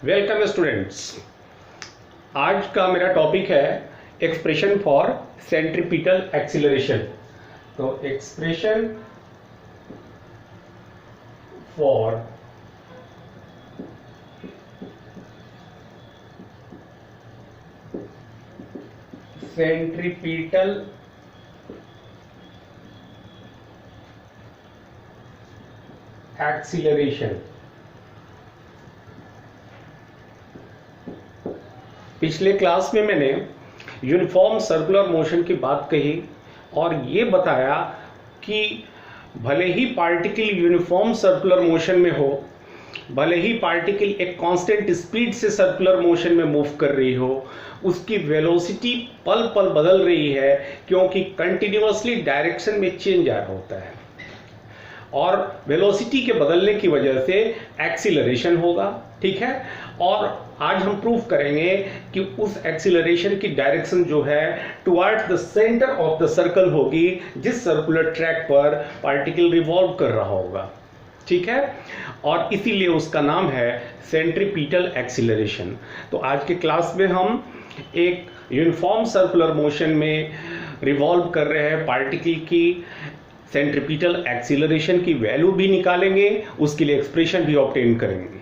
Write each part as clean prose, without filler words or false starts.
Welcome students. आज का मेरा टॉपिक है एक्सप्रेशन फॉर सेंट्रीपिटल एक्सीलरेशन। तो एक्सप्रेशन फॉर सेंट्रीपिटल एक्सीलरेशन। पिछले क्लास में मैंने यूनिफॉर्म सर्कुलर मोशन की बात कही और ये बताया कि भले ही पार्टिकल यूनिफॉर्म सर्कुलर मोशन में हो, भले ही पार्टिकल एक कांस्टेंट स्पीड से सर्कुलर मोशन में मूव कर रही हो, उसकी वेलोसिटी पल पल बदल रही है क्योंकि कंटिन्यूअसली डायरेक्शन में चेंज आ रहा होता है और वेलोसिटी के बदलने की वजह से एक्सीलरेशन होगा। ठीक है, और आज हम प्रूफ करेंगे कि उस एक्सीलरेशन की डायरेक्शन जो है towards the centre of the circle होगी, जिस सर्कुलर ट्रैक पर पार्टिकल रिवॉल्व कर रहा होगा। ठीक है, और इसीलिए उसका नाम है सेंट्रीपिटल एक्सीलरेशन। तो आज के क्लास में हम एक यूनिफॉर्म सर्कुलर मोशन में रिवॉल्व कर रहे हैं पार्टिकल की सेंट्रीपिटल एक्सीलरेशन की वैल्यू भी निकालेंगे, उसके लिए एक्सप्रेशन भी ऑब्टेन करेंगे।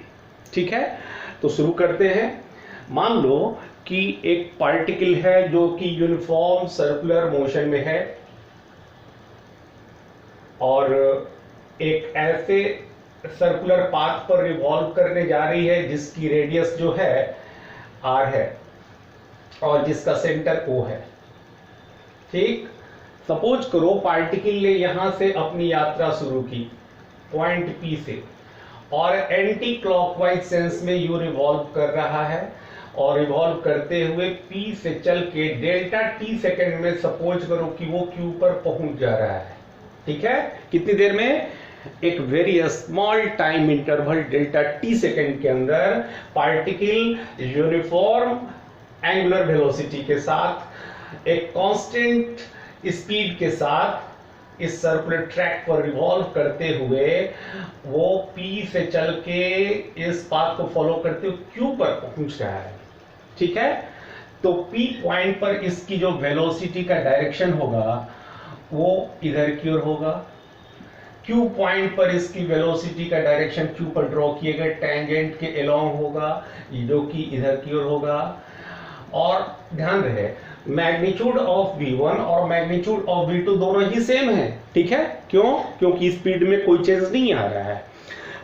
ठीक है, तो शुरू करते हैं। मान लो कि एक पार्टिकल है जो कि यूनिफॉर्म सर्कुलर मोशन में है और एक ऐसे सर्कुलर पाथ पर रिवॉल्व करने जा रही है जिसकी रेडियस जो है r है और जिसका सेंटर O है। ठीक, सपोज करो पार्टिकल ने यहां से अपनी यात्रा शुरू की पॉइंट P से और एंटी क्लॉकवाइज सेंस में यू रिवॉल्व कर रहा है और रिवॉल्व करते हुए P से चल के डेल्टा T सेकेंड में सपोज करो कि वो Q पर पहुंच जा रहा है। ठीक है, कितनी देर में? एक very small time interval delta T second के अंदर पार्टिकल यूनिफॉर्म एंगुलर वेलोसिटी के साथ एक कांस्टेंट स्पीड के साथ इस सर्कुलर ट्रैक पर रिवॉल्व करते हुए वो P से चल के इस पाथ को फॉलो करते हुए Q पर पहुंच रहा है। ठीक है, तो P पॉइंट पर इसकी जो वेलोसिटी का डायरेक्शन होगा वो इधर की ओर होगा। Q पॉइंट पर इसकी वेलोसिटी का डायरेक्शन Q पर ड्रॉ किए गए टेंजेंट के अलोंग होगा, जो कि इधर की ओर होगा। और ध्यान रहे मैग्नीट्यूड ऑफ v1 और मैग्नीट्यूड ऑफ v2 दोनों ही सेम है। ठीक है, क्यों? क्योंकि स्पीड में कोई चेंज नहीं आ रहा है।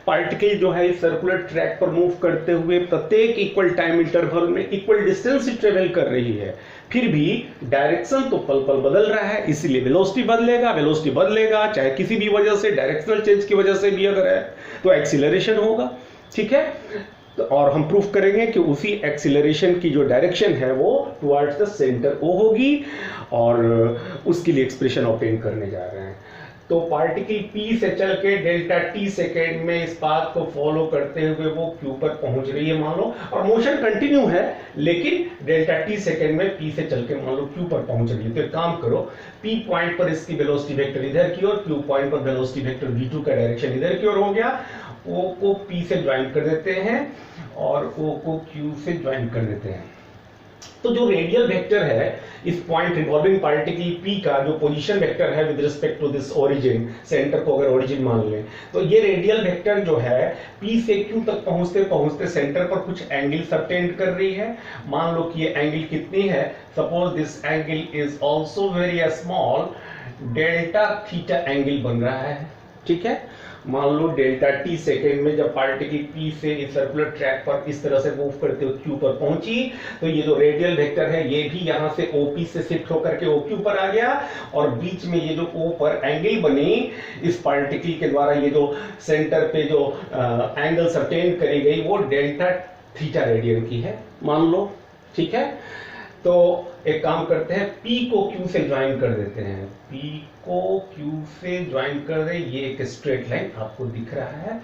पार्टिकल जो है इस सर्कुलर ट्रैक पर मूव करते हुए प्रत्येक इक्वल टाइम इंटरवल में इक्वल डिस्टेंस ट्रेवल कर रही है, फिर भी डायरेक्शन तो पल पल बदल रहा है, इसीलिए वेलोसिटी बदलेगा चाहे किसी भी वजह से, डायरेक्शनल चेंज की वजह से भी अगर है तो एक्सीलरेशन होगा। ठीक है, तो और हम प्रूफ करेंगे कि उसी एक्सीलरेशन की जो डायरेक्शन है वो टुवर्ड्स द सेंटर O होगी और उसके लिए एक्सप्रेशन ऑब्टेन करने जा रहे हैं। तो पार्टिकल P से चल के डेल्टा T सेकेंड में इस पाथ को फॉलो करते हुए वो Q पर पहुंच रही है मान लो, और मोशन कंटिन्यू है लेकिन डेल्टा T सेकेंड में P से चल के मान लो Q पर पहुंच रही है। तो एक काम करो, P पॉइंट पर इसकी वेलोसिटी वेक्टर इधर की ओर, Q पॉइंट पर वेलोसिटी वेक्टर v2 का डायरेक्शन इधर की ओर हो गया। O को P से ज्वाइन कर देते हैं और O को Q से ज्वाइन कर देते हैं। तो जो रेडियल वेक्टर है इस पॉइंट रिवॉल्विंग पार्टिकल P का, जो पोजीशन वेक्टर है with respect to this origin, center को अगर ओरिजिन मान लें, तो ये रेडियल वेक्टर जो है P से Q तक पहुंचते पहुंचते सेंटर पर कुछ एंगल सबटेंड कर रही है। मान लो कि ये एंगल कितनी है? Suppose this angle is also very small, delta theta angle बन रहा है। ठीक है, मान लो डेल्टा T सेकेंड में जब पार्टिकल P से इस सर्कुलर ट्रैक पर इस तरह से मूव करते हुए Q पर पहुंची, तो ये जो रेडियल वेक्टर है ये भी यहां से OP से शिफ्ट होकर के OQ पर आ गया और बीच में ये जो O पर एंगल बनी इस पार्टिकल के द्वारा, ये जो सेंटर पे जो एंगल सबटेन करी गई वो डेल्टा थीटा रेडियन की है मान लो। ठीक है, तो एक काम करते हैं, P को Q से ज्वाइन कर देते हैं, P को Q से ज्वाइन कर दे, ये एक स्ट्रेट लाइन आपको दिख रहा है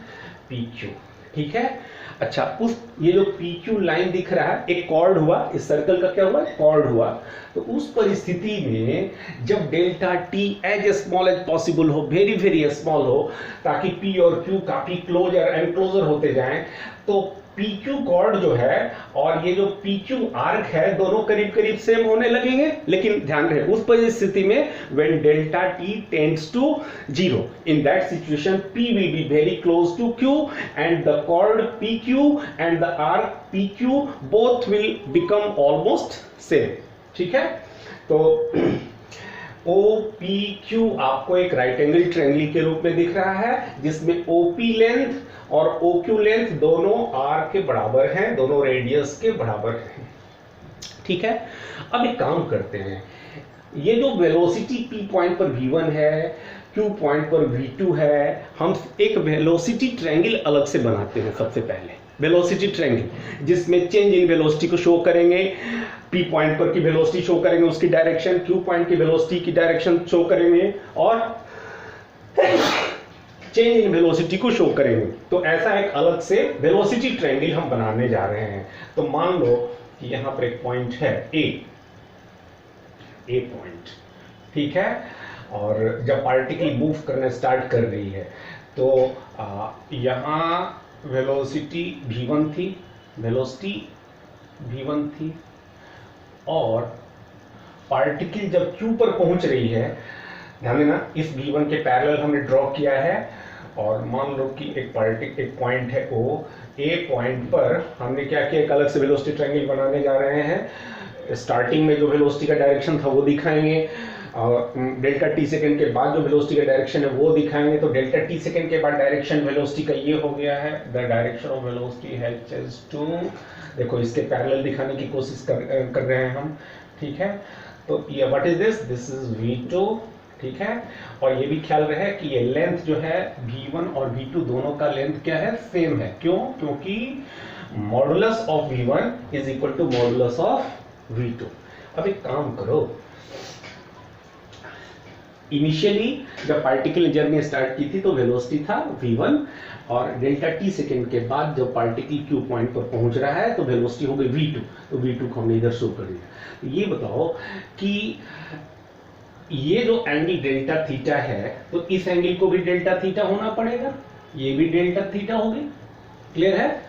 PQ। ठीक है, अच्छा, उस ये जो PQ लाइन दिख रहा है एक कॉर्ड हुआ, इस सर्कल का क्या हुआ? कॉर्ड हुआ। तो उस परिस्थिति में जब delta T as small as possible हो, वेरी वेरी स्मॉल हो, ताकि P और Q काफी क्लोजर एंड क्लोजर होते जाएं, तो PQ कॉर्ड जो है और ये जो PQ आर्क है दोनों करीब करीब सेम होने लगेंगे, लेकिन ध्यान रहे उस परिस्थिति में when delta t tends to 0, in that situation P will be very close to Q and the chord PQ and the arc PQ both will become almost same. ठीक है, तो OPQ आपको एक राइट एंगल ट्रायंगल के रूप में दिख रहा है जिसमें OP लेंथ और OQ लेंथ दोनों R के बराबर हैं, दोनों रेडियस के बराबर हैं। ठीक है, अब एक काम करते हैं, ये जो वेलोसिटी P पॉइंट पर V1 है, Q पॉइंट पर V2 है, हम एक वेलोसिटी ट्रायंगल अलग से बनाते हैं। सबसे पहले वेलोसिटी ट्रायंगल जिसमें चेंज इन वेलोसिटी को शो करेंगे, P पॉइंट पर की वेलोसिटी शो करेंगे, उसकी डायरेक्शन, Q पॉइंट की वेलोसिटी की डायरेक्शन शो करेंगे और चेंज इन वेलोसिटी को शो करेंगे। तो ऐसा एक अलग से वेलोसिटी ट्रायंगल हम बनाने जा रहे हैं। तो मान लो कि यहां पर एक पॉइंट है ए पॉइंट, ठीक है, और जब पार्टिकल मूव करना स्टार्ट कर रही है तो यहां वेलोसिटी v1 थी, वेलोसिटी v1 थी और पार्टिकल जब q पर पहुंच रही है, ध्यान देना इस v1 के पैरेलल हमने ड्रॉ किया है और मान लो कि एक पॉइंट है O, A पॉइंट पर हमने क्या किया, एक अलग से वेलोसिटी ट्रायंगल बनाने जा रहे हैं। स्टार्टिंग में जो वेलोसिटी का डायरेक्शन था वो दिखाएंगे और डेल्टा टी सेकेंड के बाद जो वेलोसिटी का डायरेक्शन है वो दिखाएंगे। तो डेल्टा टी सेकेंड के बाद डायरेक्शन वेलोसिटी का ये हो गया है, the direction of velocity has to, देखो इसके पैरेलल दिखाने की कोशिश कर रहे हैं हम। ठीक है, तो ये what is this is V2। ठीक है, और ये भी ख्याल रहे कि ये लेंथ जो है V1 और V2 दोनों का लेंथ क्या है, सेम है। क्यों? क्योंकि modulus of V1 is equal to modulus of V2। अब एक काम करो, इनिशियली जब पार्टिकल जर्नी स्टार्ट की थी तो वेलोसिटी था v1 और डेल्टा टी सेकेंड के बाद जब पार्टिकल क्यू पॉइंट पर पहुंच रहा है तो वेलोसिटी हो गई v2। तो v2 को हमने इधर शो कर दिया। तो ये बताओ कि ये जो एंगल डेल्टा थीटा है तो इस एंगल को भी डेल्टा थीटा होना पड़ेगा, ये भी डेल्टा थीटा होगी। क्लियर है?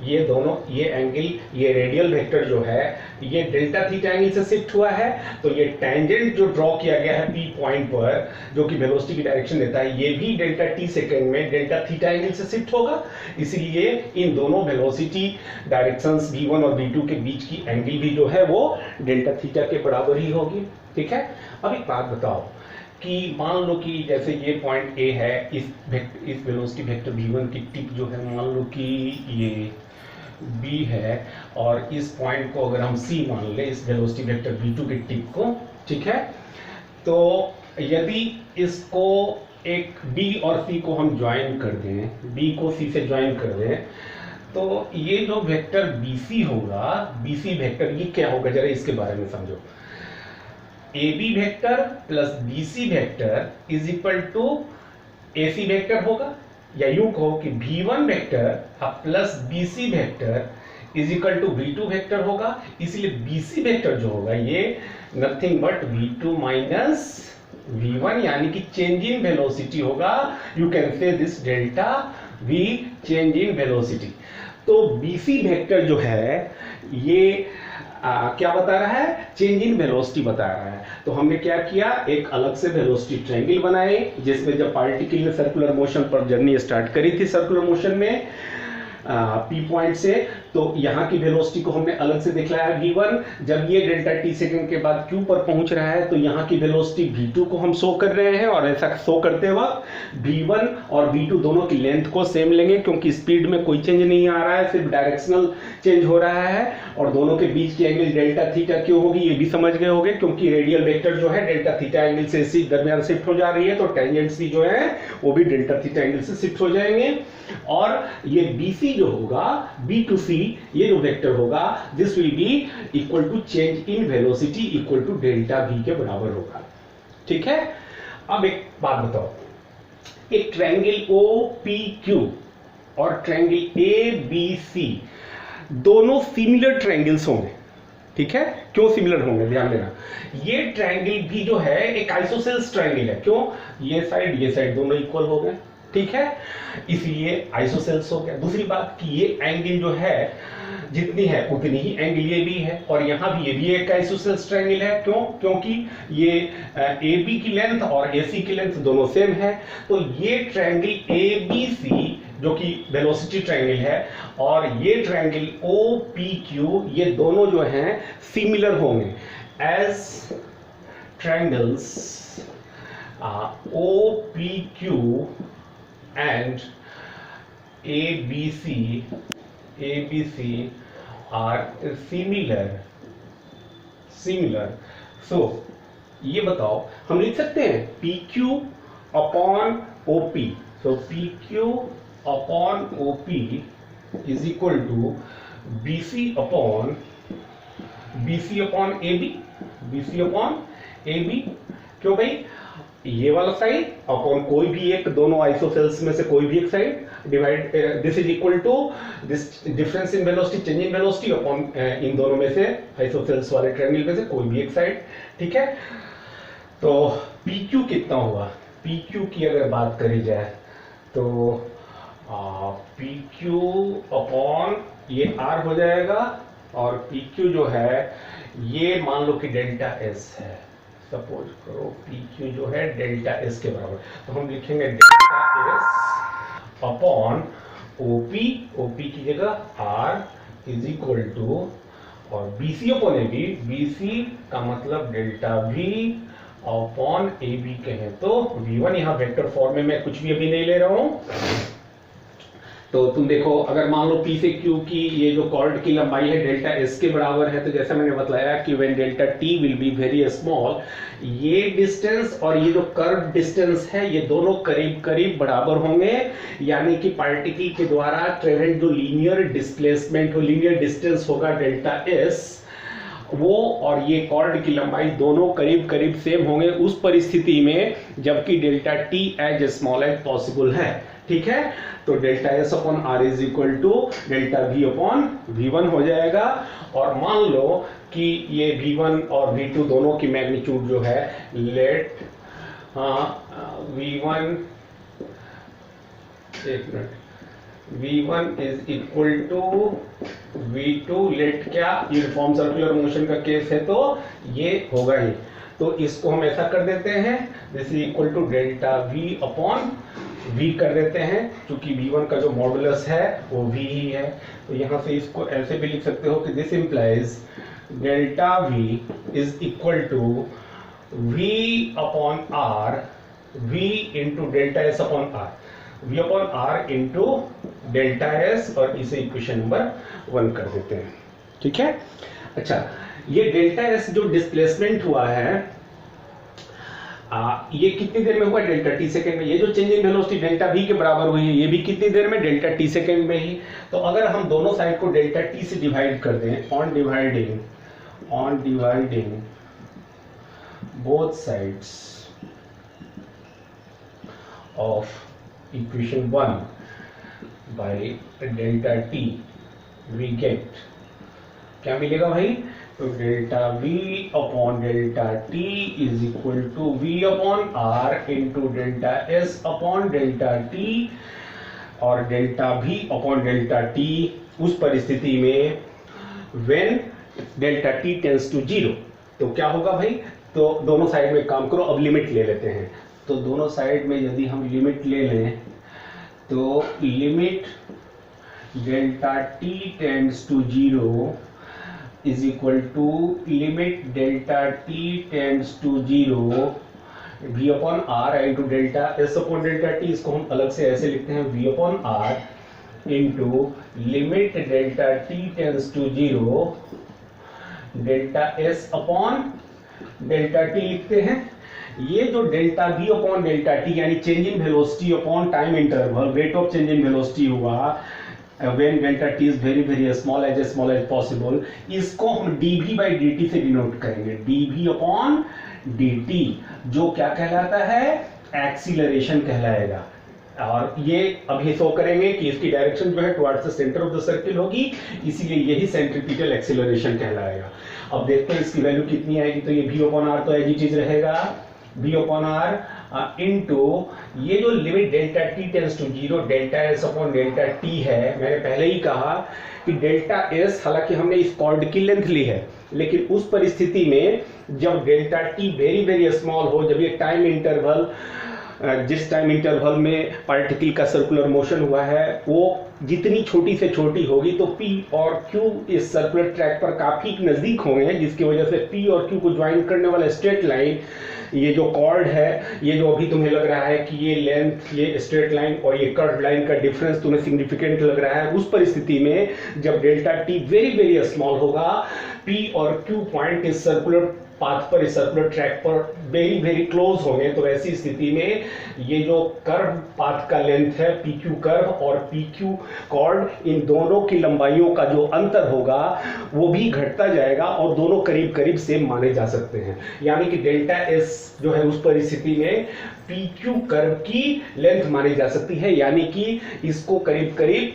ये दोनों, ये एंगल, ये रेडियल वेक्टर जो है ये डेल्टा थीटा एंगल से शिफ्ट हुआ है, तो ये टेंजेंट जो ड्रॉ किया गया है P पॉइंट पर जो कि वेलोसिटी की डायरेक्शन देता है, ये भी डेल्टा t सेकेंड में डेल्टा थीटा एंगल से शिफ्ट होगा। इसलिए इन दोनों वेलोसिटी डायरेक्शंस v1 और v2 के बीच की एंगल भी जो है वो डेल्टा थीटा के बराबर ही होगी। ठीक है, अब एक बात बताओ कि मान लो कि जैसे ये पॉइंट A है, इस वेलोसिटी वेक्टर v1 की टिप जो है मान लो कि ये B है और इस पॉइंट को अगर हम C मान ले, इस वेलोसिटी वेक्टर v2 की टिप को, ठीक है, तो यदि इसको एक B और C को हम ज्वाइन कर दें, B को C से ज्वाइन कर दें, तो ये जो वेक्टर BC होगा, BC वेक्टर ये क्या होगा, जरा इसके बारे में समझो। AB vector plus BC vector is equal to AC vector होगा, या यूं कहो कि V1 vector plus BC vector is equal to V2 vector होगा। इसलिए BC वेक्टर जो होगा ये nothing but V2 minus V1 यानी कि चेंज इन वेलोसिटी होगा। You can say this delta V change in velocity. तो BC वेक्टर जो है ये क्या बता रहा है, चेंज इन वेलोसिटी बता रहा है। तो हमने क्या किया, एक अलग से वेलोसिटी ट्रायंगल बनाए जिसमें जब पार्टिकल ने सर्कुलर मोशन पर जर्नी स्टार्ट करी थी, सर्कुलर मोशन में P पॉइंट से, तो यहाँ की वेलोसिटी को हमने अलग से दिखलाया v1। जब ये डेल्टा t सेकेंड के बाद q पर पहुंच रहा है तो यहाँ की वेलोसिटी v2 को हम शो कर रहे हैं, और ऐसा शो करते वक्त v1 और v2 दोनों की लेंथ को सेम लेंगे क्योंकि स्पीड में कोई चेंज नहीं आ रहा है, सिर्फ डायरेक्शनल चेंज हो रहा है। और दोनों के बीच की एंगल डेल्टा थीटा क्यों होगी ये भी समझ गए होंगे, क्योंकि रेडियल वेक्टर जो है डेल्टा थीटा एंगल से इसी दरमियान शिफ्ट हो जा रही है, तो टेंजेंट्स भी जो है वो भी डेल्टा थीटा एंगल से शिफ्ट हो जाएंगे। और ये BC जो होगा, B to C, ये जो वेक्टर होगा, this will be equal to change in velocity equal to delta V के बराबर होगा। ठीक है, अब एक बात बताओ, एक ट्रायंगल OPQ और ट्रायंगल ABC दोनों सिमिलर ट्रायंगल्स होंगे। ठीक है, क्यों सिमिलर होंगे ध्यान देना, ये ट्रायंगल भी जो है एक आइसोसेल्स ट्रायंगल है। क्यों? ये साइड दोनों इक्वल हो गए, ठीक है, इसलिए आइसोसेल्स हो गया। दूसरी बात कि ये एंगल जो है जितनी है उतनी ही एंगल ये भी है, और यहां भी ये भी एक आइसोसेल्स ट्रायंगल है। क्यों? क्योंकि ये ए बी की लेंथ और ए सी की लेंथ दोनों सेम है। तो ये ट्रायंगल ए बी सी जो कि वेलोसिटी ट्रायंगल है, और ये ट्रायंगल ओ पी क्यू, ये दोनों जो हैं सिमिलर होंगे as triangles O P Q and ABC are similar. So ये बताओ, हम लिख सकते हैं PQ upon OP. So PQ upon OP is equal to BC upon AB. क्यों भाई? ये वाला साइड अपॉन कोई भी एक, दोनों आइसोसेल्स में से कोई भी एक side divide, this is equal to this difference in velocity, change in velocity upon इन दोनों में से, आइसोसेल्स वाले ट्रायंगल में से कोई भी एक साइड। ठीक है, तो PQ कितना हुआ? PQ की अगर बात करी जाए तो PQ अपॉन ये R हो जाएगा, और PQ जो है ये मान लो कि डेल्टा S है। सपोज करो PQ जो है डेल्टा S के बराबर, तो हम लिखेंगे डेल्टा S अपॉन OP की जगह R इज इक्वल टू, और BC अपॉन AB, BC का मतलब डेल्टा V अपॉन AB कहें तो V1, यहाँ वेक्टर फॉर्म में मैं कुछ भी अभी नहीं ले रहा हूं। तो तुम देखो, अगर मान लो P से Q की ये जो कॉर्ड की लंबाई है डेल्टा S के बराबर है, तो जैसा मैंने बताया कि when delta T will be very small, ये डिस्टेंस और ये जो कर्व डिस्टेंस है ये दोनों करीब करीब बराबर होंगे, यानी कि पार्टिकल के द्वारा ट्रेवल्ड जो लीनियर डिस्प्लेसमेंट, लीनियर डिस्टेंस होगा डेल्टा S, वो और ये कॉर्ड की लंबाई दोनों करीब करीब सेम होंगे उस परिस्थिति में जबकि delta T as small as possible है। ठीक है, तो delta S upon R is equal to delta V upon V1 हो जाएगा। और मान लो कि ये V1 और V2 दोनों की मैग्नीट्यूड जो है, let V1 is equal to V2, let क्या यूनिफॉर्म सर्कुलर मोशन का केस है तो ये होगा ही, तो इसको हम ऐसा कर देते हैं, this is equal to delta V upon V कर देते हैं, क्योंकि V1 का जो मॉडुलस है वो V ही है। तो यहां से इसको ऐसे भी लिख सकते हो कि this implies delta V is equal to V upon R, V into delta S upon R, V upon R into delta S, और इसे इक्वेशन नंबर 1 कर देते हैं। ठीक है, अच्छा, ये डेल्टा S जो डिस्प्लेसमेंट हुआ है, ये कितनी देर में हुआ? डेल्टा T सेकेंड में। ये जो change in velocity delta V के बराबर हुई है, ये भी कितनी देर में? डेल्टा T सेकेंड में ही। तो अगर हम दोनों साइड को डेल्टा T से डिवाइड कर दें, on dividing both sides of equation 1 by delta T, we get, क्या मिलेगा भाई? तो delta V upon delta T is equal to V upon R into delta S upon delta T, और delta V upon delta T उस परिस्थिति में when delta T tends to 0। तो क्या होगा भाई? तो दोनों साइड में काम करो, अब लिमिट ले लेते हैं। तो दोनों साइड में यदि हम लिमिट ले लें तो limit delta T tends to 0 is equal to limit delta T tends to 0 V upon R into delta S upon delta T। इसको हम अलग से ऐसे लिखते हैं, V upon R into limit delta T tends to 0 delta S upon delta T लिखते हैं। ये जो delta V upon delta T यानी change in velocity upon time interval, rate of change in velocity हुआ when delta T is very very small as possible, इसको हम dV by dt से denote करेंगे, dV अपॉन dt, जो क्या कहलाता है? एक्सीलरेशन कहलाएगा। और ये अभी शो करेंगे कि इसकी डायरेक्शन जो है towards the centre of the circle होगी, इसीलिए यही सेंट्रीपिटल एक्सीलरेशन कहलाएगा। अब देखते हैं इसकी वैल्यू कितनी आएगी। तो ये V अपॉन R तो एज इट इज रहेगा, V अपॉन R इनटू ये जो limit delta T tends to 0 delta S upon delta T है। मैंने पहले ही कहा कि डेल्टा एस, हालांकि हमने इस कॉर्ड की लेंथ ली है, लेकिन उस परिस्थिति में जब delta T very very small हो, जब ये टाइम इंटरवल, जिस टाइम इंटरवल में पार्टिकल का सर्कुलर मोशन हुआ है वो जितनी छोटी से छोटी होगी, तो P और Q इस सर्कुलर ट्रैक पर काफी नजदीक होंगे, जिसकी वजह से P और Q को ज्वाइन करने वाला स्ट्रेट लाइन, ये जो कॉर्ड है, ये जो अभी तुम्हें लग रहा है कि ये लेंथ, ये स्ट्रेट लाइन और ये कर्व लाइन का डिफरेंस तुम्हें सिग्निफिकेंट लग रहा है, उस परिस्थिति में जब delta T very very small होगा, P और Q पॉइंट इस सर्कुलर पाथ पर, इस सर्कुलर ट्रैक पर वेरी वेरी क्लोज होंगे, तो ऐसी स्थिति में ये जो कर्व पाथ का लेंथ है PQ कर्व और PQ कॉर्ड, इन दोनों की लंबाइयों का जो अंतर होगा वो भी घटता जाएगा और दोनों करीब करीब सेम माने जा सकते हैं। यानी कि डेल्टा एस जो है उस परिस्थिति में PQ कर्व की लेंथ मानी जा सकती है, यानी कि इसको करीब करीब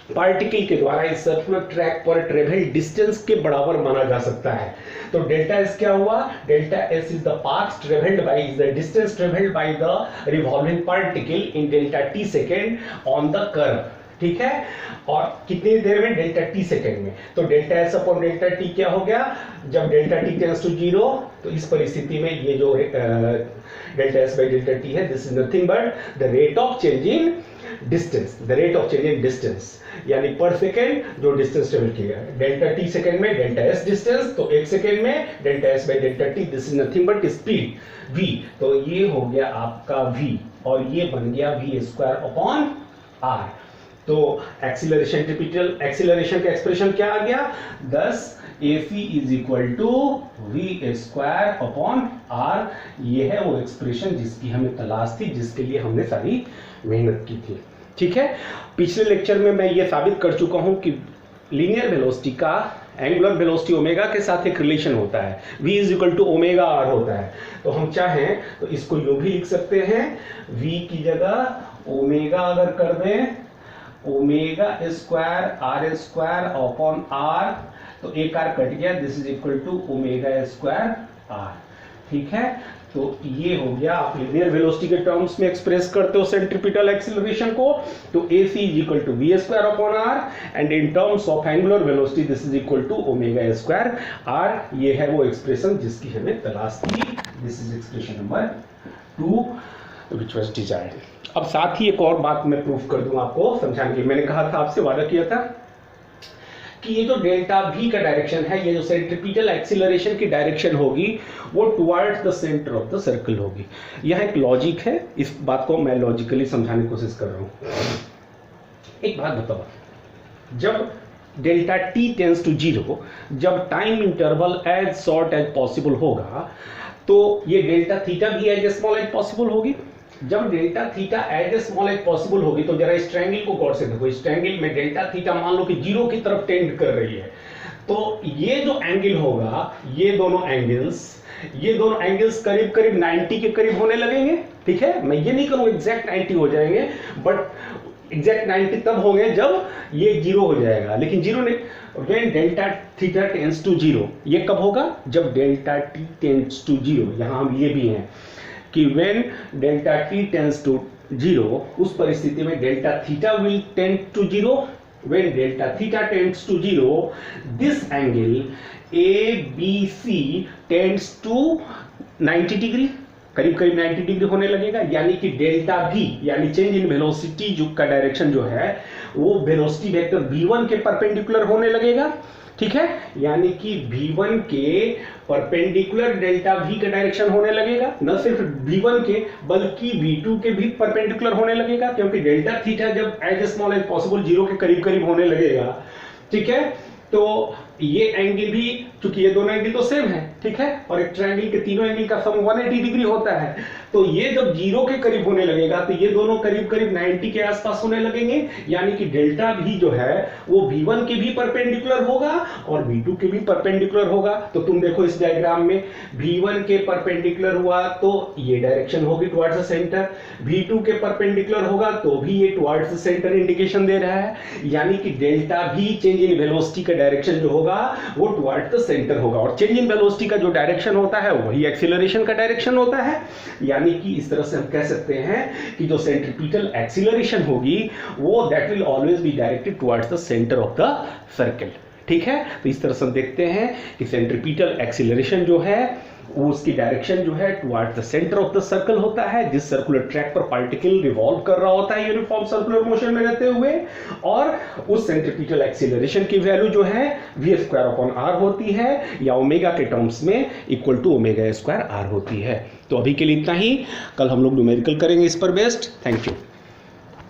पार्टिकल के द्वारा इस सर्कुलर ट्रैक पर ट्रेवल डिस्टेंस के बराबर माना जा सकता है। तो डेल्टा एस क्या हुआ? Delta S is the path travelled by, is the distance travelled by the revolving particle in delta T second on the curve. ठीक है, और कितनी देर में? डेल्टा टी सेकेंड में। तो delta S upon delta T क्या हो गया? जब डेल्टा टी टेंड्स टू 0, तो इस परिस्थिति में ये जो delta S by delta T है, this is nothing but the rate of change in distance, the rate of change in distance, यानी पर सेकेंड जो डिस्टेंस ट्रेवल किया है। डेल्टा टी सेकेंड में डेल्टा एस डिस्टेंस, तो एक सेकेंड में delta S by delta T, this is nothing but speed v। तो ये हो गया आपका v और ये बन गया v स्क्वायर अपॉन r। तो एक्सीलरेशन, टिपिकल एक्सीलरेशन का एक्सप्रेशन क्या आ गया? 10 AC is equal to v square upon r। ये है वो एक्सप्रेशन जिसकी हमें तलाश थी, जिसके लिए हमने सारी मेहनत की थी। ठीक है, पिछले लेक्चर में मैं ये साबित कर चुका हूं कि लीनियर वेलोसिटी का एंगुलर वेलोसिटी ओमेगा के साथ एक रिलेशन होता है, v is equal to omega r होता है। तो हम चाहें तो इसको यूं भी लिख सकते हैं, v की जगह ओमेगा अगर कर दें, omega square r square upon r, तो एक r कट गया, this is equal to omega square r। ठीक है, तो ये हो गया, आप लीनियर वेलोसिटी के टर्म्स में एक्सप्रेस करते हो सेंट्रीपिटल एक्सीलरेशन को, तो AC is equal to v square upon r and in terms of angular velocity this is equal to omega square r। ये है वो एक्सप्रेशन जिसकी हमें तलाश थी, this is expression number 2 which was desired. अब साथ ही एक और बात मैं प्रूफ कर दूं आपको समझाने के लिए। मैंने कहा था, आपसे वादा किया था कि ये जो डेल्टा v का डायरेक्शन है, ये जो सेंट्रीपिटल एक्सीलरेशन की डायरेक्शन होगी वो towards the centre of the circle होगी। यह एक लॉजिक है, इस बात को मैं लॉजिकली समझाने की कोशिश कर रहा हूं। एक बात बताओ, जब डेल्टा t टेंड्स टू 0, जब time interval as short as possible होगा, तो ये डेल्टा थीटा भी एज स्मॉल एज पॉसिबल होगी। जब delta theta as small as possible होगी, तो जरा इस ट्रायंगल को गौर से देखो, इस ट्रायंगल में डेल्टा थीटा मान लो कि 0 की तरफ टेंड कर रही है, तो ये जो एंगल होगा, ये दोनों एंगल्स करीब करीब 90 के करीब होने लगेंगे। ठीक है, मैं ये नहीं करूँ एग्जैक्ट 90 हो जाएंगे, बट एग्जैक्ट 90 तब होंगे जब ये 0 हो जाएगा, लेकिन 0 नहीं। When delta theta tends to 0, ये कब होगा? जब डेल्टा टी टेंड्स टू 0, यहां हम ये भी हैं कि when delta t tends to 0, उस परिस्थिति में delta theta will tend to 0। when delta theta tends to 0, this angle ABC tends to 90 degree, करीब करीब 90 डिग्री होने लगेगा, यानी कि डेल्टा v यानी चेंज इन वेलोसिटी जो का डायरेक्शन जो है वो वेलोसिटी वेक्टर v1 के परपेंडिकुलर होने लगेगा। ठीक है, यानी कि v1 के परपेंडिकुलर डेल्टा v का डायरेक्शन होने लगेगा, न सिर्फ v1 के बल्कि v2 के भी परपेंडिकुलर होने लगेगा, क्योंकि डेल्टा थीटा जब एज स्मॉल एज पॉसिबल 0 के करीब करीब होने लगेगा। ठीक है, तो ये एंगल भी, चूंकि ये दोनों एंगल तो सेम है, ठीक है, और एक ट्रायंगल के तीनों एंगल का सम 180 डिग्री होता है, तो ये जब 0 के करीब होने लगेगा तो ये दोनों करीब करीब 90 के आसपास होने लगेंगे, यानी कि डेल्टा v जो है वो v1 के भी परपेंडिकुलर होगा और v2 के भी परपेंडिकुलर होगा। तो तुम देखो इस डायग्राम में v1 के परपेंडिकुलर हुआ तो ये डायरेक्शन होगी टुवर्ड्स द सेंटर, v2 के परपेंडिकुलर होगा तो भी ये टुवर्ड्स द सेंटर इंडिकेशन दे रहा है, यानी कि delta v change in velocity का डायरेक्शन जो होगा होगा वो टुवर्ड द सेंटर होगा, और चेंज इन वेलोसिटी का जो डायरेक्शन होता है वही एक्सीलरेशन का डायरेक्शन होता है। यानी कि इस तरह से हम कह सकते हैं कि जो सेंट्रीपिटल एक्सीलरेशन होगी वो that will always be directed towards the centre of the circle. ठीक है, तो इस तरह से हम देखते हैं कि सेंट्रीपिटल एक्सीलरेशन जो है वो उसकी डायरेक्शन जो है towards the centre of the circle होता है, जिस सर्कुलर ट्रैक पर पार्टिकल रिवॉल्व कर रहा होता है यूनिफॉर्म सर्कुलर मोशन में रहते हुए, और उस सेंट्रीपिटल एक्सीलरेशन की वैल्यू जो है v²/r होती है, या ओमेगा के टर्म्स में इक्वल टू ओमेगा² r होती है। तो अभी के लिए इतना ही, कल हम लोग न्यूमेरिकल करेंगे इस पर बेस्ड। Thank you.